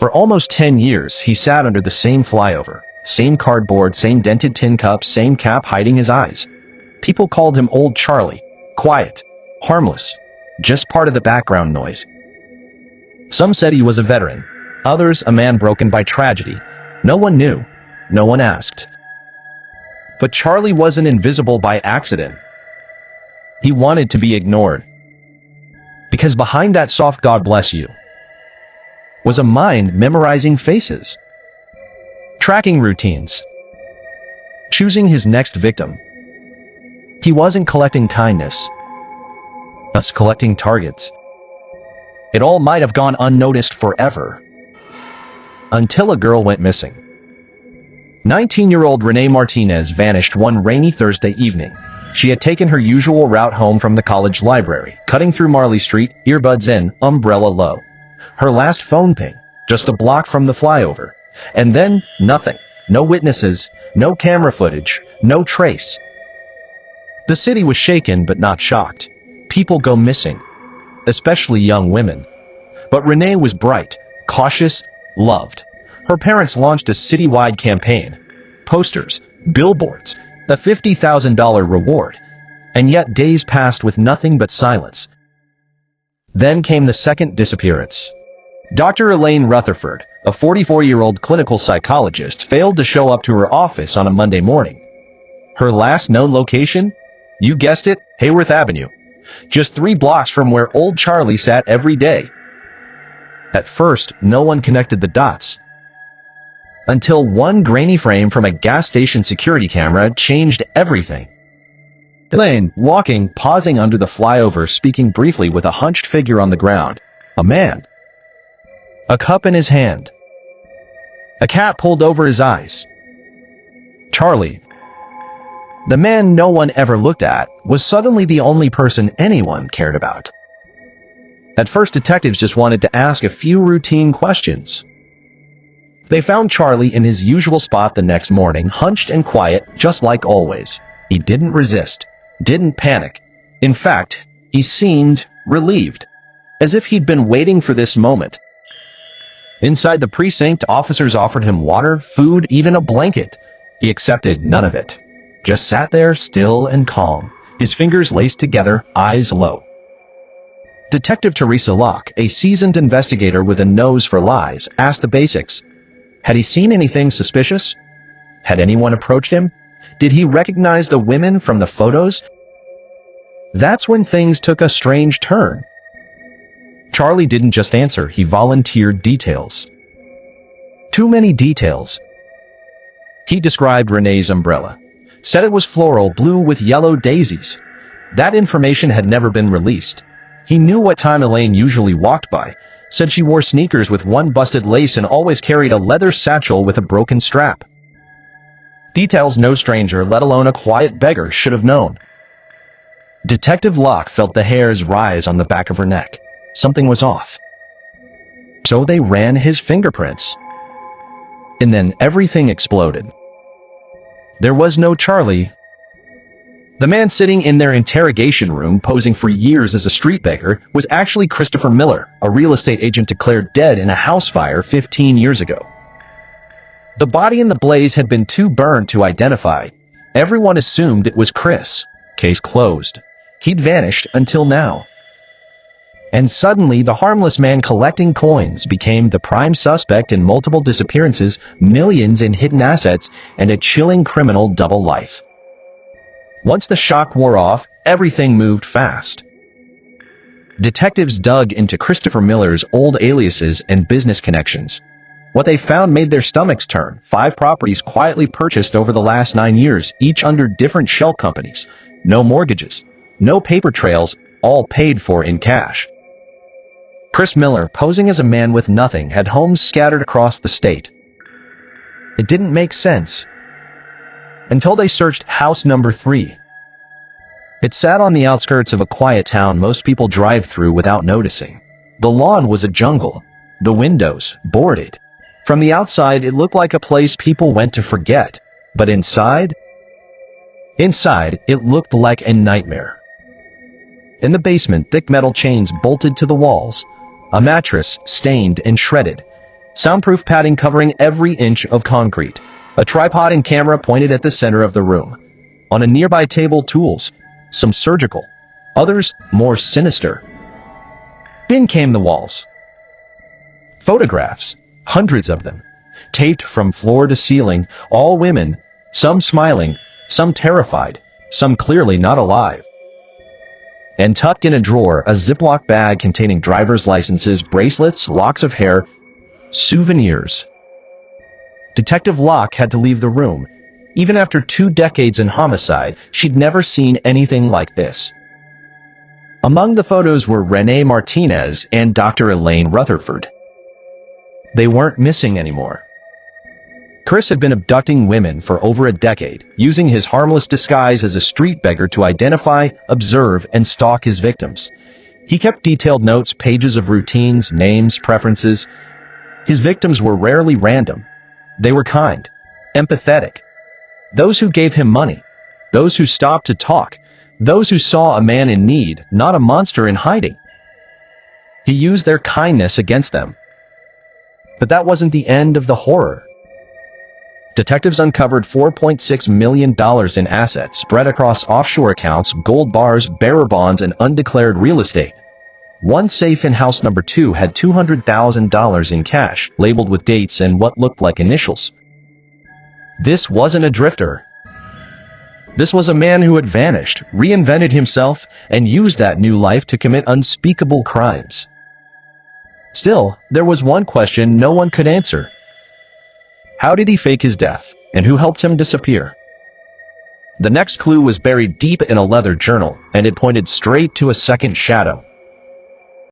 For almost 10 years, he sat under the same flyover, same cardboard, same dented tin cup, same cap hiding his eyes. People called him Old Charlie, quiet, harmless, just part of the background noise. Some said he was a veteran, others a man broken by tragedy. No one knew, no one asked. But Charlie wasn't invisible by accident. He wanted to be ignored. Because behind that soft "God bless you" was a mind memorizing faces, tracking routines, choosing his next victim. He wasn't collecting kindness, but collecting targets. It all might have gone unnoticed forever, until a girl went missing. 19-year-old Renee Martinez vanished one rainy Thursday evening. She had taken her usual route home from the college library, cutting through Marley Street, earbuds in, umbrella low. Her last phone ping, just a block from the flyover. And then, nothing. No witnesses, no camera footage, no trace. The city was shaken but not shocked. People go missing, especially young women. But Renee was bright, cautious, loved. Her parents launched a citywide campaign. Posters, billboards, a $50,000 reward. And yet days passed with nothing but silence. Then came the second disappearance. Dr. Elaine Rutherford, a 44-year-old clinical psychologist, failed to show up to her office on a Monday morning. Her last known location? You guessed it, Hayworth Avenue. Just 3 blocks from where Old Charlie sat every day. At first, no one connected the dots. Until one grainy frame from a gas station security camera changed everything. Elaine, walking, pausing under the flyover, speaking briefly with a hunched figure on the ground. A man. A cup in his hand. A cap pulled over his eyes. Charlie, the man no one ever looked at, was suddenly the only person anyone cared about. At first, detectives just wanted to ask a few routine questions. They found Charlie in his usual spot the next morning, hunched and quiet, just like always. He didn't resist, didn't panic. In fact, he seemed relieved, as if he'd been waiting for this moment. Inside the precinct, officers offered him water, food, even a blanket. He accepted none of it. Just sat there, still and calm, his fingers laced together, eyes low. Detective Teresa Locke, a seasoned investigator with a nose for lies, asked the basics. Had he seen anything suspicious? Had anyone approached him? Did he recognize the women from the photos? That's when things took a strange turn. Charlie didn't just answer, he volunteered details. Too many details. He described Renee's umbrella. Said it was floral, blue with yellow daisies. That information had never been released. He knew what time Elaine usually walked by. Said she wore sneakers with one busted lace and always carried a leather satchel with a broken strap. Details no stranger, let alone a quiet beggar, should have known. Detective Locke felt the hairs rise on the back of her neck. Something was off. So they ran his fingerprints. And then everything exploded. There was no Charlie. The man sitting in their interrogation room, posing for years as a street beggar, was actually Christopher Miller, a real estate agent declared dead in a house fire 15 years ago. The body in the blaze had been too burned to identify. Everyone assumed it was Chris. Case closed. He'd vanished until now. And suddenly, the harmless man collecting coins became the prime suspect in multiple disappearances, millions in hidden assets, and a chilling criminal double life. Once the shock wore off, everything moved fast. Detectives dug into Christopher Miller's old aliases and business connections. What they found made their stomachs turn. 5 properties quietly purchased over the last 9 years, each under different shell companies. No mortgages, no paper trails, all paid for in cash. Chris Miller, posing as a man with nothing, had homes scattered across the state. It didn't make sense. Until they searched house number 3. It sat on the outskirts of a quiet town most people drive through without noticing. The lawn was a jungle. The windows, boarded. From the outside, it looked like a place people went to forget. But inside, it looked like a nightmare. In the basement, thick metal chains bolted to the walls. A mattress, stained and shredded. soundproof padding covering every inch of concrete. A tripod and camera pointed at the center of the room. On a nearby table, tools, some surgical, others more sinister. Then came the walls. Photographs, hundreds of them, taped from floor to ceiling, all women, some smiling, some terrified, some clearly not alive. And tucked in a drawer, a Ziploc bag containing driver's licenses, bracelets, locks of hair, souvenirs. Detective Locke had to leave the room. Even after 2 decades in homicide, she'd never seen anything like this. Among the photos were Renee Martinez and Dr. Elaine Rutherford. They weren't missing anymore. Chris had been abducting women for over a decade, using his harmless disguise as a street beggar to identify, observe, and stalk his victims. He kept detailed notes, pages of routines, names, preferences. His victims were rarely random. They were kind, empathetic. Those who gave him money. Those who stopped to talk. Those who saw a man in need, not a monster in hiding. He used their kindness against them. But that wasn't the end of the horror. Detectives uncovered $4.6 million in assets spread across offshore accounts, gold bars, bearer bonds, and undeclared real estate. One safe in house number 2 had $200,000 in cash, labeled with dates and what looked like initials. This wasn't a drifter. This was a man who had vanished, reinvented himself, and used that new life to commit unspeakable crimes. Still, there was one question no one could answer. How did he fake his death, and who helped him disappear? The next clue was buried deep in a leather journal, and it pointed straight to a second shadow.